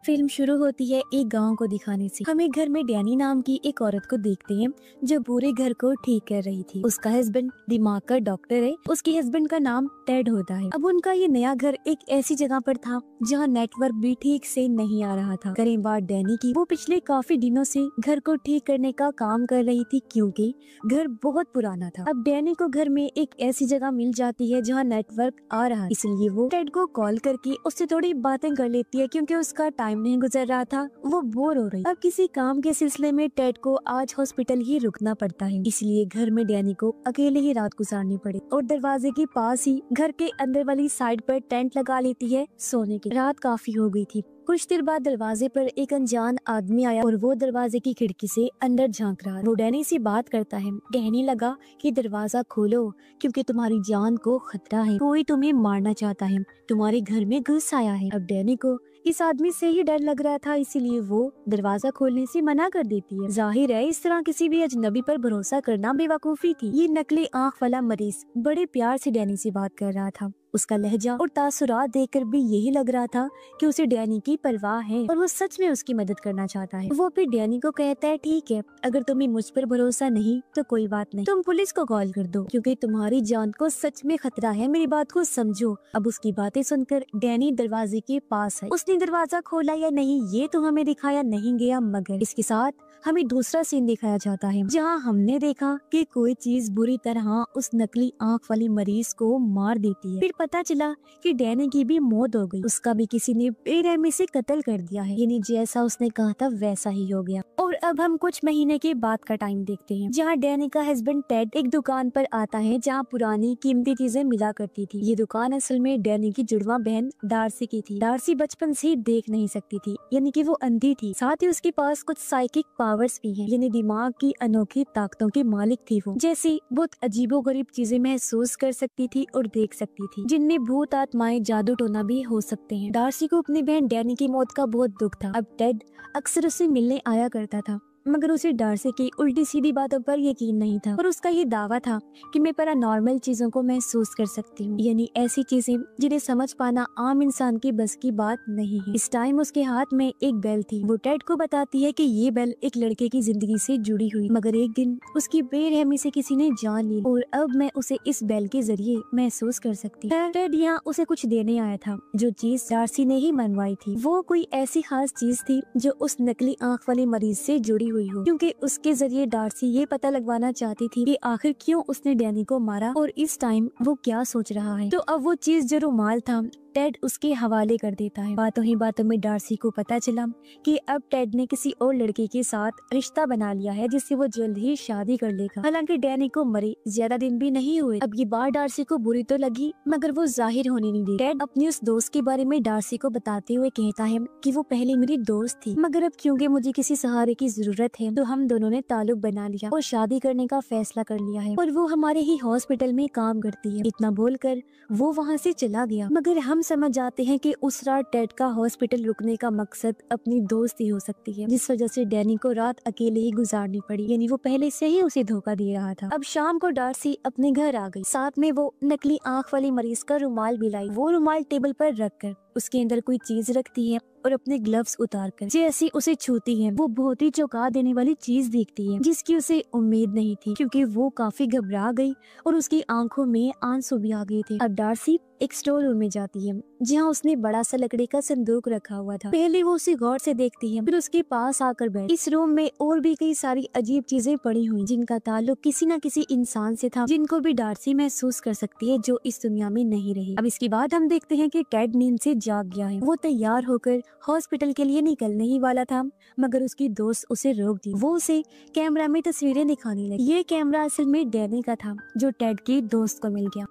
Film शुरू होती है एक गांव को दिखाने से। हम एक घर में डैनी नाम की एक औरत को देखते हैं जो पूरे घर को ठीक कर रही थी। उसका हस्बैंड दिमाग का डॉक्टर है। उसके हस्बैंड का नाम टेड होता है। अब उनका ये नया घर एक ऐसी जगह पर था जहाँ नेटवर्क भी ठीक से नहीं आ रहा था। करें बात डैनी की, वो पिछले काफी दिनों से घर को ठीक करने का काम कर रही थी क्योंकि घर बहुत पुराना था। अब डैनी को घर में एक ऐसी जगह मिल जाती है जहाँ नेटवर्क आ रहा है, इसलिए वो टेड को कॉल करके उससे थोड़ी बातें कर लेती है क्योंकि उसका टाइम नहीं गुजर रहा था, वो बोर हो रही। अब किसी काम के सिलसिले में टेड को आज हॉस्पिटल ही रुकना पड़ता है, इसलिए घर में डैनी को अकेले ही रात गुजारनी पड़ी और दरवाजे के पास ही घर के अंदर वाली साइड पर टेंट लगा लेती है सोने की। रात काफी हो गई थी। कुछ देर बाद दरवाजे पर एक अनजान आदमी आया और वो दरवाजे की खिड़की से अंदर झांक रहा। वो डैनी से बात करता है। कहने लगा कि दरवाजा खोलो क्योंकि तुम्हारी जान को खतरा है, कोई तुम्हें मारना चाहता है, तुम्हारे घर में घुस आया है। अब डैनी को इस आदमी से ही डर लग रहा था, इसीलिए वो दरवाजा खोलने से मना कर देती है। जाहिर है इस तरह किसी भी अजनबी पर भरोसा करना बेवकूफी थी। ये नकली आंख वाला मरीज बड़े प्यार से डैनी से बात कर रहा था। उसका लहजा और तासुरात देखकर भी यही लग रहा था कि उसे डैनी की परवाह है और वो सच में उसकी मदद करना चाहता है। वो फिर डैनी को कहता है, ठीक है, अगर तुम्हें मुझ पर भरोसा नहीं तो कोई बात नहीं, तुम पुलिस को कॉल कर दो क्योंकि तुम्हारी जान को सच में खतरा है, मेरी बात को समझो। अब उसकी बातें सुनकर डैनी दरवाजे के पास है। उसने दरवाजा खोला या नहीं ये तो हमें दिखाया नहीं गया, मगर इसके साथ हमें दूसरा सीन दिखाया जाता है जहाँ हमने देखा कि कोई चीज बुरी तरह उस नकली आंख वाली मरीज को मार देती है। फिर पता चला कि डैनी की भी मौत हो गई, उसका भी किसी ने बेरहमी से कत्ल कर दिया है, यानी जैसा उसने कहा था वैसा ही हो गया। और अब हम कुछ महीने के बाद का टाइम देखते हैं जहाँ डैनी का हस्बैंड टेड एक दुकान पर आता है जहाँ पुरानी कीमती चीजें मिला करती थी। ये दुकान असल में डैनी की जुड़वा बहन डार्सी की थी। डार्सी बचपन से देख नहीं सकती थी, यानी कि वो अंधी थी। साथ ही उसके पास कुछ साइकिक पावर्स भी हैं, यानी दिमाग की अनोखी ताकतों की मालिक थी वो। जैसी बहुत अजीबोगरीब चीजें महसूस कर सकती थी और देख सकती थी, जिनमें भूत आत्माएं जादू टोना भी हो सकते हैं। डार्सी को अपनी बहन डैनी की मौत का बहुत दुख था। अब टेड अक्सर उसे मिलने आया करता था, मगर उसे डार्सी की उल्टी सीधी बातों पर यकीन नहीं था और उसका ये दावा था कि मैं पैरानॉर्मल चीजों को महसूस कर सकती हूँ, यानी ऐसी चीजें जिन्हें समझ पाना आम इंसान की बस की बात नहीं है। इस टाइम उसके हाथ में एक बेल थी। वो टेड को बताती है कि ये बेल एक लड़के की जिंदगी से जुड़ी हुई, मगर एक दिन उसकी बेरहमी से किसी ने जान ली और अब मैं उसे इस बेल के जरिए महसूस कर सकती हूँ। टेड यहाँ उसे कुछ देने आया था। जो चीज डार्सी ने ही मनवाई थी वो कोई ऐसी खास चीज थी जो उस नकली आंख वाले मरीज से जुड़ी हुई हो, क्योंकि उसके जरिए डार्सी ये पता लगवाना चाहती थी कि आखिर क्यों उसने डैनी को मारा और इस टाइम वो क्या सोच रहा है। तो अब वो चीज जो रुमाल था टेड उसके हवाले कर देता है। बातों ही बातों में डार्सी को पता चला कि अब टेड ने किसी और लड़के के साथ रिश्ता बना लिया है जिससे वो जल्द ही शादी कर लेगा। हालांकि डैनी को मरे ज्यादा दिन भी नहीं हुए। अब ये बात डार्सी को बुरी तो लगी मगर वो जाहिर होने नहीं दी। टेड अपनी उस दोस्त के बारे में डार्सी को बताते हुए कहता है कि वो पहले मेरी दोस्त थी, मगर अब क्योंकि मुझे किसी सहारे की जरूरत है तो हम दोनों ने ताल्लुक बना लिया और शादी करने का फैसला कर लिया है और वो हमारे ही हॉस्पिटल में काम करती है। इतना बोलकर वो वहाँ से चला गया, मगर हम समझ जाते हैं कि उस रात टेड का हॉस्पिटल रुकने का मकसद अपनी दोस्ती हो सकती है, जिस वजह से डैनी को रात अकेले ही गुजारनी पड़ी, यानी वो पहले से ही उसे धोखा दे रहा था। अब शाम को डार्सी अपने घर आ गई, साथ में वो नकली आंख वाली मरीज का रुमाल भी लाई। वो रुमाल टेबल पर रखकर उसके अंदर कोई चीज रखती है और अपने ग्लव्स उतारकर जैसे उसे छूती है वो बहुत ही चौंका देने वाली चीज देखती है जिसकी उसे उम्मीद नहीं थी, क्योंकि वो काफी घबरा गई और उसकी आंखों में आंसू भी आ गए थे। अब डार्सी एक स्टोर रूम में जाती है जहाँ उसने बड़ा सा लकड़ी का संदूक रखा हुआ था। पहले वो उसे गौर से देखती है, फिर उसके पास आकर बैठ। इस रूम में और भी कई सारी अजीब चीजें पड़ी हुई जिनका ताल्लुक किसी न किसी इंसान से था, जिनको भी डार्सी महसूस कर सकती है जो इस दुनिया में नहीं रही। अब इसके बाद हम देखते हैं कि टेड नींद से जाग गया है। वो तैयार होकर हॉस्पिटल के लिए निकलने ही वाला था, मगर उसकी दोस्त उसे रोक दी। वो उसे कैमरा में तस्वीरें दिखाने लगी। ये कैमरा असल में डैनी का था जो टेड की दोस्त को मिल गया।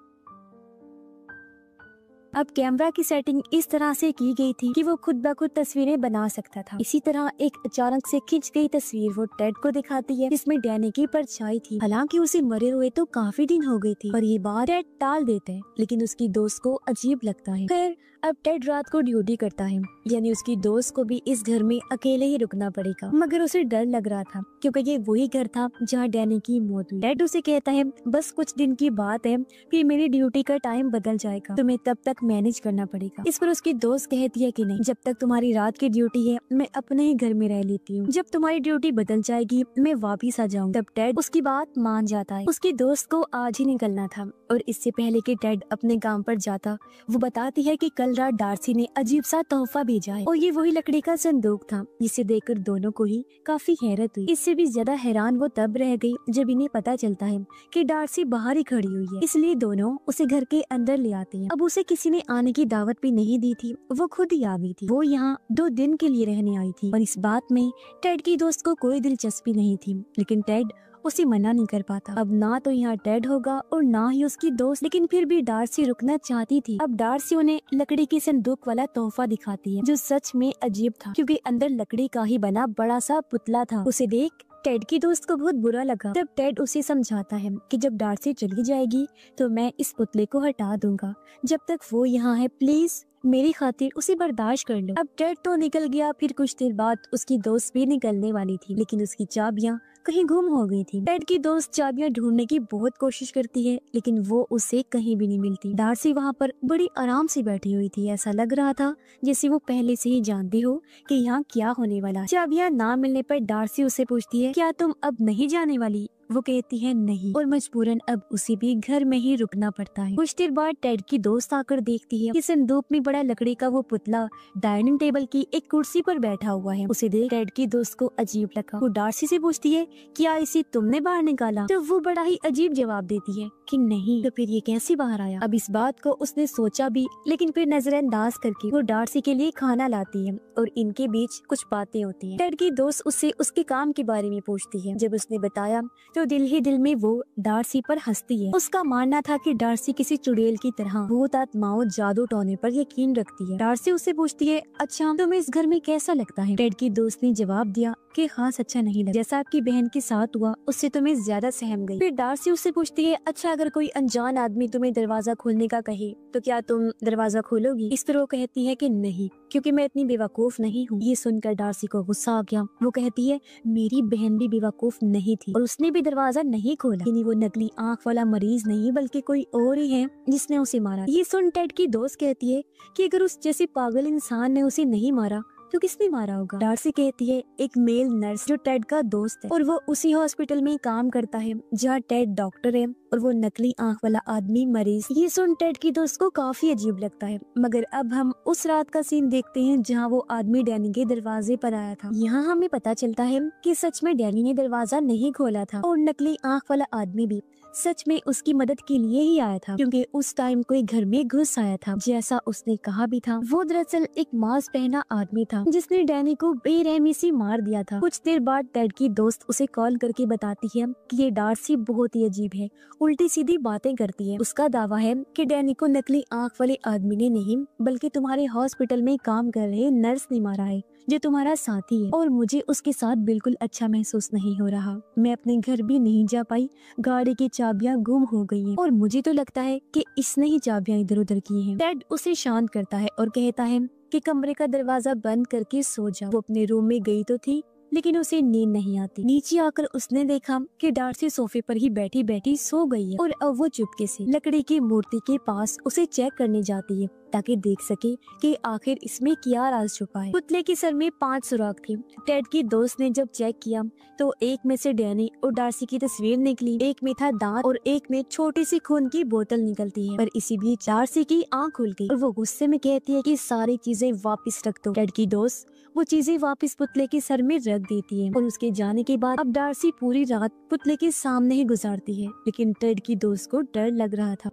अब कैमरा की सेटिंग इस तरह से की गई थी कि वो खुद ब खुद तस्वीरें बना सकता था। इसी तरह एक अचानक से खिंच गई तस्वीर वो टेड को दिखाती है जिसमें डैनी की परछाई थी। हालांकि उसे मरे हुए तो काफी दिन हो गई थी और ये बात टेड टाल देते हैं, लेकिन उसकी दोस्त को अजीब लगता है। फिर अब टेड रात को ड्यूटी करता है, यानी उसकी दोस्त को भी इस घर में अकेले ही रुकना पड़ेगा, मगर उसे डर लग रहा था क्योंकि ये वही घर था जहाँ डैनी की मौत हुई। टेड उसे कहता है बस कुछ दिन की बात है, फिर मेरी ड्यूटी का टाइम बदल जाएगा, तुम्हें तब तक मैनेज करना पड़ेगा। इस पर उसकी दोस्त कहती है कि नहीं, जब तक तुम्हारी रात की ड्यूटी है मैं अपने ही घर में रह लेती हूँ, जब तुम्हारी ड्यूटी बदल जाएगी मैं वापिस आ जाऊँ। तब टेड उसकी बात मान जाता है। उसकी दोस्त को आज ही निकलना था और इससे पहले कि टेड अपने काम पर जाता, वो बताती है कि कल रात डार्सी ने अजीब सा तोहफा भेजा है और ये वही लकड़ी का संदूक था, जिसे देखकर दोनों को ही काफी हैरत हुई। इससे भी ज्यादा हैरान वो तब रह गई जब इन्हें पता चलता है कि डार्सी बाहर ही खड़ी हुई है, इसलिए दोनों उसे घर के अंदर ले आते हैं। अब उसे किसी ने आने की दावत भी नहीं दी थी, वो खुद ही आ गई थी। वो यहाँ 2 दिन के लिए रहने आई थी और इस बात में टेड की दोस्त को कोई दिलचस्पी नहीं थी, लेकिन टेड उसे मना नहीं कर पाता। अब ना तो यहाँ टेड होगा और ना ही उसकी दोस्त, लेकिन फिर भी डार्सी रुकना चाहती थी। अब डार्सी उन्हें लकड़ी की संदूक वाला तोहफा दिखाती है, जो सच में अजीब था क्योंकि अंदर लकड़ी का ही बना बड़ा सा पुतला था। उसे देख टेड की दोस्त को बहुत बुरा लगा। तब टेड उसे समझाता है कि जब डार्सी चली जाएगी तो मैं इस पुतले को हटा दूंगा, जब तक वो यहाँ है प्लीज मेरी खातिर उसे बर्दाश्त कर लो। अब टेड तो निकल गया। फिर कुछ देर बाद उसकी दोस्त भी निकलने वाली थी, लेकिन उसकी चाबियां कहीं गुम हो गई थी। टेड की दोस्त चाबियां ढूंढने की बहुत कोशिश करती है, लेकिन वो उसे कहीं भी नहीं मिलती। डार्सी वहाँ पर बड़ी आराम से बैठी हुई थी, ऐसा लग रहा था जैसे वो पहले से ही जानती हो कि यहाँ क्या होने वाला है। चाबियां ना मिलने पर डार्सी उसे पूछती है, क्या तुम अब नहीं जाने वाली? वो कहती है नहीं, और मजबूरन अब उसे भी घर में ही रुकना पड़ता है। कुछ देर बाद टेड की दोस्त आकर देखती है कि संदूक में बड़ा लकड़ी का वो पुतला डाइनिंग टेबल की एक कुर्सी पर बैठा हुआ है। उसे देख टेड की दोस्त को अजीब लगा। वो डार्सी से पूछती है, क्या इसे तुमने बाहर निकाला? तो वो बड़ा ही अजीब जवाब देती है कि नहीं। तो फिर ये कैसे बाहर आया? अब इस बात को उसने सोचा भी, लेकिन फिर नजरअंदाज करके वो डार्सी के लिए खाना लाती है और इनके बीच कुछ बातें होती हैं। टेड की दोस्त उससे उसके काम के बारे में पूछती है। जब उसने बताया तो दिल ही दिल में वो डार्सी पर हंसती है। उसका मानना था कि डार्सी किसी चुड़ैल की तरह भूत आत्माओं जादू टोने पर यकीन रखती है। डार्सी उससे पूछती है, अच्छा तुम्हें इस घर में कैसा लगता है? टेड की दोस्त ने जवाब दिया कि खास अच्छा नहीं लगा, जैसा आपकी बहन के साथ हुआ उससे तुम्हें ज्यादा सहम गई। फिर डार्सी उससे पूछती है, अच्छा अगर कोई अनजान आदमी तुम्हें दरवाजा खोलने का कहे तो क्या तुम दरवाजा खोलोगी? इस पर वो कहती है कि नहीं, क्योंकि मैं इतनी बेवकूफ नहीं हूँ। ये सुनकर डार्सी को गुस्सा आ गया। वो कहती है, मेरी बहन भी बेवकूफ नहीं थी और उसने भी दरवाजा नहीं खोला। यानी वो नकली आंख वाला मरीज नहीं बल्कि कोई और ही है जिसने उसे मारा। ये सुन टेड की दोस्त कहती है कि अगर उस जैसे पागल इंसान ने उसे नहीं मारा तो किसने मारा होगा? डार्सी कहती है, एक मेल नर्स जो टेड का दोस्त है और वो उसी हॉस्पिटल में काम करता है जहाँ टेड डॉक्टर है और वो नकली आंख वाला आदमी मरीज। ये सुन टेड की दोस्त को काफी अजीब लगता है। मगर अब हम उस रात का सीन देखते हैं जहाँ वो आदमी डैनी के दरवाजे पर आया था। यहाँ हमें पता चलता है कि सच में डैनी ने दरवाजा नहीं खोला था और नकली आंख वाला आदमी भी सच में उसकी मदद के लिए ही आया था, क्योंकि उस टाइम कोई घर में घुस आया था जैसा उसने कहा भी था। वो दरअसल एक मास्क पहना आदमी था जिसने डैनी को बेरहमी से मार दिया था। कुछ देर बाद टेड की दोस्त उसे कॉल करके बताती है कि ये डार्सी बहुत ही अजीब है, उल्टी सीधी बातें करती है। उसका दावा है कि डैनी को नकली आंख वाले आदमी ने नहीं बल्कि तुम्हारे हॉस्पिटल में काम कर रहे नर्स ने मारा है जो तुम्हारा साथी है, और मुझे उसके साथ बिल्कुल अच्छा महसूस नहीं हो रहा। मैं अपने घर भी नहीं जा पाई, गाड़ी की चाबियां गुम हो गई हैं और मुझे तो लगता है कि इसने ही चाबियां इधर उधर की हैं। टेड उसे शांत करता है और कहता है कि कमरे का दरवाजा बंद करके सो जा। वो अपने रूम में गई तो थी लेकिन उसे नींद नहीं आती। नीचे आकर उसने देखा कि डार्सी सोफे पर ही बैठी बैठी सो गई है और अब वो चुपके से लकड़ी की मूर्ति के पास उसे चेक करने जाती है ताकि देख सके कि आखिर इसमें क्या राज छुपा है। पुतले के सर में 5 सुराख थे। टेड की दोस्त ने जब चेक किया तो एक में से डैनी और डार्सी की तस्वीर निकली, एक में था दांत और एक में छोटी सी खून की बोतल निकलती है। पर इसी बीच डार्सी की आंख खुल गई और वो गुस्से में कहती है कि सारी चीजें वापस रख दो। टेड की दोस्त वो चीजें वापस पुतले के सर में रख देती है और उसके जाने के बाद अब डार्सी पूरी रात पुतले के सामने ही गुजारती है, लेकिन टेड की दोस्त को डर लग रहा था।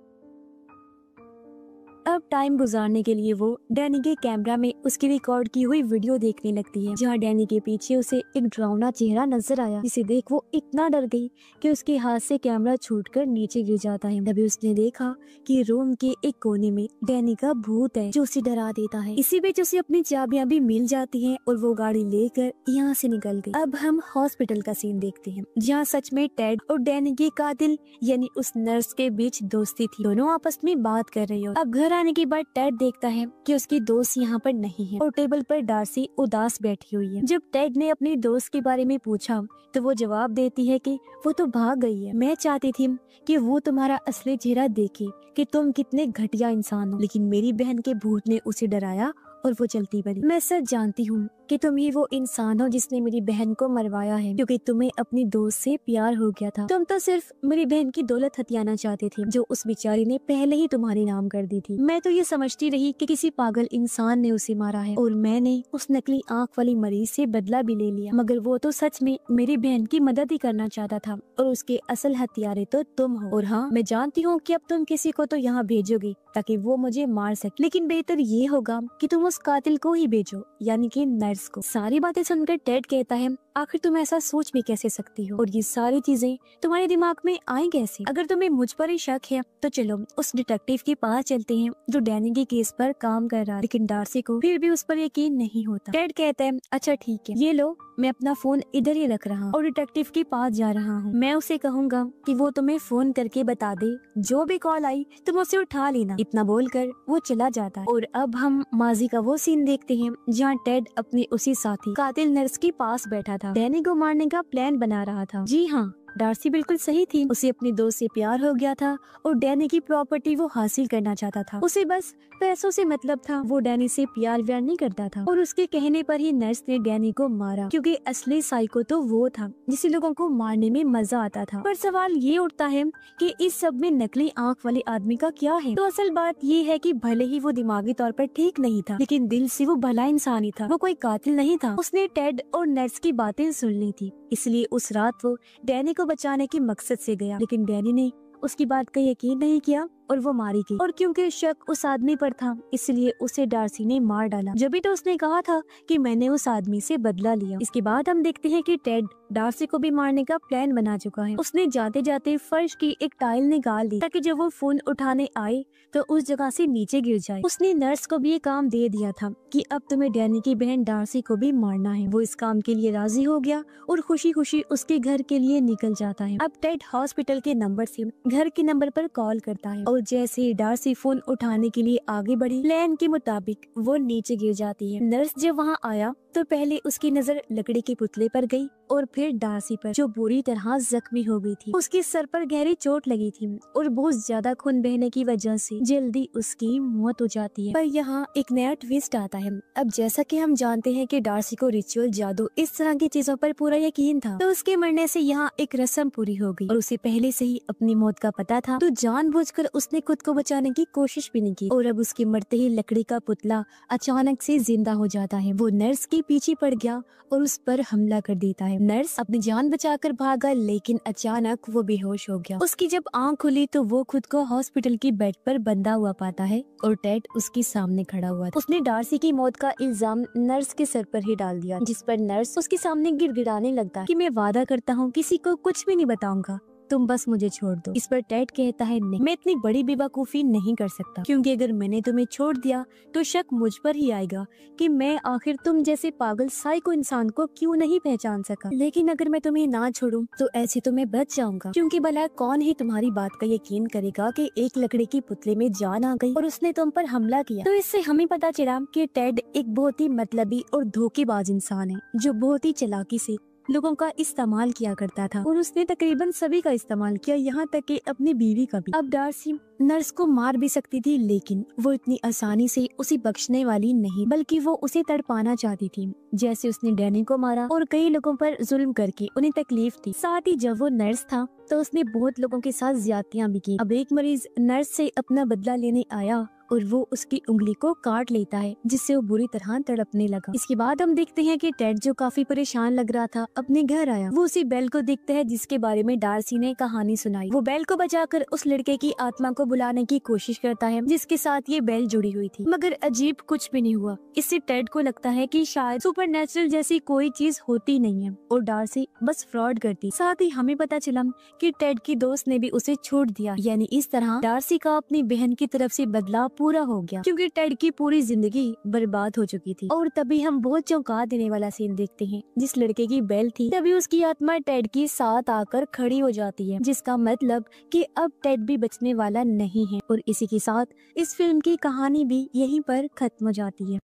अब टाइम गुजारने के लिए वो डैनी के कैमरा में उसकी रिकॉर्ड की हुई वीडियो देखने लगती है, जहाँ डैनी के पीछे उसे एक डरावना चेहरा नजर आया, जिसे देख वो इतना डर गई कि उसके हाथ से कैमरा छूटकर नीचे गिर जाता है। तभी उसने देखा कि रूम के एक कोने में डैनी का भूत है जो उसे डरा देता है। इसी बीच उसे अपनी चाबियां भी मिल जाती हैं और वो गाड़ी लेकर यहाँ से निकल गई। अब हम हॉस्पिटल का सीन देखते हैं, जहाँ सच में टेड और डैनी के कातिल यानी उस नर्स के बीच दोस्ती थी। दोनों आपस में बात कर रही हो। अब घर आने के बाद टेड देखता है कि उसकी दोस्त यहाँ पर नहीं है और टेबल पर डार्सी उदास बैठी हुई है। जब टेड ने अपनी दोस्त के बारे में पूछा तो वो जवाब देती है कि वो तो भाग गई है। मैं चाहती थी कि वो तुम्हारा असली चेहरा देखे कि तुम कितने घटिया इंसान हो, लेकिन मेरी बहन के भूत ने उसे डराया और वो चलती बनी। मैं सच जानती हूँ कि तुम ही वो इंसान हो जिसने मेरी बहन को मरवाया है, क्योंकि तुम्हें अपनी दोस्त से प्यार हो गया था। तुम तो सिर्फ मेरी बहन की दौलत हथियाना चाहते थे, जो उस बेचारी ने पहले ही तुम्हारे नाम कर दी थी। मैं तो ये समझती रही कि किसी पागल इंसान ने उसे मारा है और मैंने उस नकली आंख वाली मरीज से बदला भी ले लिया, मगर वो तो सच में मेरी बहन की मदद ही करना चाहता था और उसके असल हथियारे तो तुम हो। और हाँ, मैं जानती हूँ कि अब तुम किसी को तो यहाँ भेजोगे ताकि वो मुझे मार सके, लेकिन बेहतर ये होगा कि तुम उस कातिल को ही भेजो, यानी कि नर्स को। सारी बातें सुनकर टेड कहता है, आखिर तुम ऐसा सोच भी कैसे सकती हो और ये सारी चीजें तुम्हारे दिमाग में आई कैसे? अगर तुम्हें मुझ पर ही शक है तो चलो उस डिटेक्टिव के पास चलते हैं जो डैनी के केस पर काम कर रहा है। लेकिन डार्सी को फिर भी उस पर यकीन नहीं होता। टेड कहता है, अच्छा ठीक है, ये लो, मैं अपना फोन इधर ही रख रहा हूँ और डिटेक्टिव के पास जा रहा हूँ। मैं उसे कहूँगा कि वो तुम्हें फोन करके बता दे, जो भी कॉल आई तुम उसे उठा लेना। इतना बोलकर वो चला जाता है। और अब हम माजी का वो सीन देखते हैं जहाँ टेड अपने उसी साथी कातिल नर्स के पास बैठा था, डैनी को मारने का प्लान बना रहा था। जी हाँ, डार्सी बिल्कुल सही थी। उसे अपनी दोस्त से प्यार हो गया था और डैनी की प्रॉपर्टी वो हासिल करना चाहता था। उसे बस पैसों से मतलब था। वो डैनी से प्यार व्यार नहीं करता था और उसके कहने पर ही नर्स ने डैनी को मारा, क्योंकि असली साइको तो वो था जिसे लोगों को मारने में मजा आता था। पर सवाल ये उठता है कि इस सब में नकली आंख वाले आदमी का क्या है? तो असल बात ये है कि भले ही वो दिमागी तौर पर ठीक नहीं था, लेकिन दिल से वो भला इंसान ही था। वो कोई कातिल नहीं था। उसने टेड और नर्स की बातें सुन ली थी, इसलिए उस रात वो डैनी को बचाने के मकसद से गया, लेकिन डैनी ने उसकी बात का यकीन नहीं किया और वो मारी गई। और क्योंकि शक उस आदमी पर था, इसलिए उसे डार्सी ने मार डाला। जब भी तो उसने कहा था कि मैंने उस आदमी से बदला लिया। इसके बाद हम देखते हैं कि टेड डार्सी को भी मारने का प्लान बना चुका है। उसने जाते जाते फर्श की एक टाइल निकाल दी ताकि जब वो फोन उठाने आए तो उस जगह से नीचे गिर जाए। उसने नर्स को भी ये काम दे दिया था कि अब तुम्हें डैनी की बहन डार्सी को भी मारना है। वो इस काम के लिए राजी हो गया और खुशी खुशी उसके घर के लिए निकल जाता है। अब टेड हॉस्पिटल के नंबर से घर के नंबर पर कॉल करता है और जैसे ही डार्सी फोन उठाने के लिए आगे बढ़ी, प्लान के मुताबिक वो नीचे गिर जाती है। नर्स जब वहाँ आया तो पहले उसकी नजर लकड़ी के पुतले पर गई और फिर डार्सी पर, जो बुरी तरह जख्मी हो गई थी। उसके सर पर गहरी चोट लगी थी और बहुत ज्यादा खून बहने की वजह से जल्दी उसकी मौत हो जाती है। पर यहाँ एक नया ट्विस्ट आता है। अब जैसा कि हम जानते हैं कि डार्सी को रिचुअल, जादू, इस तरह की चीजों पर पूरा यकीन था, तो उसके मरने से यहाँ एक रस्म पूरी हो गई और उसे पहले से ही अपनी मौत का पता था, तो जानबूझकर उसने खुद को बचाने की कोशिश भी नहीं की। और अब उसके मरते ही लकड़ी का पुतला अचानक से जिंदा हो जाता है। वो नर्स के पीछे पड़ गया और उस पर हमला कर देता है। नर्स अपनी जान बचाकर भागा, लेकिन अचानक वो बेहोश हो गया। उसकी जब आंख खुली तो वो खुद को हॉस्पिटल की बेड पर बंधा हुआ पाता है और टेड उसके सामने खड़ा हुआ था। उसने डार्सी की मौत का इल्जाम नर्स के सर पर ही डाल दिया, जिस पर नर्स उसके सामने गिड़गिड़ाने लगता है कि मैं वादा करता हूँ किसी को कुछ भी नहीं बताऊंगा, तुम बस मुझे छोड़ दो। इस पर टेड कहता है, नहीं, मैं इतनी बड़ी बेवकूफी नहीं कर सकता, क्योंकि अगर मैंने तुम्हें छोड़ दिया तो शक मुझ पर ही आएगा कि मैं आखिर तुम जैसे पागल साइको इंसान को क्यों नहीं पहचान सका। लेकिन अगर मैं तुम्हें ना छोड़ूं तो ऐसे तो मैं बच जाऊंगा, क्योंकि भला कौन ही तुम्हारी बात का यकीन करेगा कि एक लकड़ी की पुतले में जान आ गई और उसने तुम पर हमला किया। तो इससे हमें पता चला कि टेड एक बहुत ही मतलबी और धोखेबाज इंसान है, जो बहुत ही चालाकी से लोगों का इस्तेमाल किया करता था और उसने तकरीबन सभी का इस्तेमाल किया, यहाँ तक कि अपनी बीवी का भी। अब डार्सी नर्स को मार भी सकती थी, लेकिन वो इतनी आसानी से उसे बख्शने वाली नहीं, बल्कि वो उसे तड़पाना चाहती थी, जैसे उसने डैनी को मारा और कई लोगों पर जुल्म करके उन्हें तकलीफ दी। साथ ही जब वो नर्स था तो उसने बहुत लोगों के साथ ज्यादतियां भी की। अब एक मरीज नर्स से अपना बदला लेने आया और वो उसकी उंगली को काट लेता है, जिससे वो बुरी तरह तड़पने लगा। इसके बाद हम देखते हैं कि टेड, जो काफी परेशान लग रहा था, अपने घर आया। वो उसी बेल को देखता है जिसके बारे में डार्सी ने कहानी सुनाई। वो बेल को बचाकर उस लड़के की आत्मा को बुलाने की कोशिश करता है जिसके साथ ये बेल जुड़ी हुई थी, मगर अजीब कुछ भी नहीं हुआ। इससे टेड को लगता है कि शायद सुपरनेचुरल जैसी कोई चीज होती नहीं है और डार्सी बस फ्रॉड करती। साथ ही हमें पता चला कि टेड की दोस्त ने भी उसे छोड़ दिया, यानी इस तरह डार्सी का अपनी बहन की तरफ से बदला पूरा हो गया, क्योंकि टेड की पूरी जिंदगी बर्बाद हो चुकी थी। और तभी हम बहुत चौंका देने वाला सीन देखते हैं। जिस लड़के की बेल थी, तभी उसकी आत्मा टेड के साथ आकर खड़ी हो जाती है, जिसका मतलब कि अब टेड भी बचने वाला नहीं है। और इसी के साथ इस फिल्म की कहानी भी यहीं पर खत्म हो जाती है।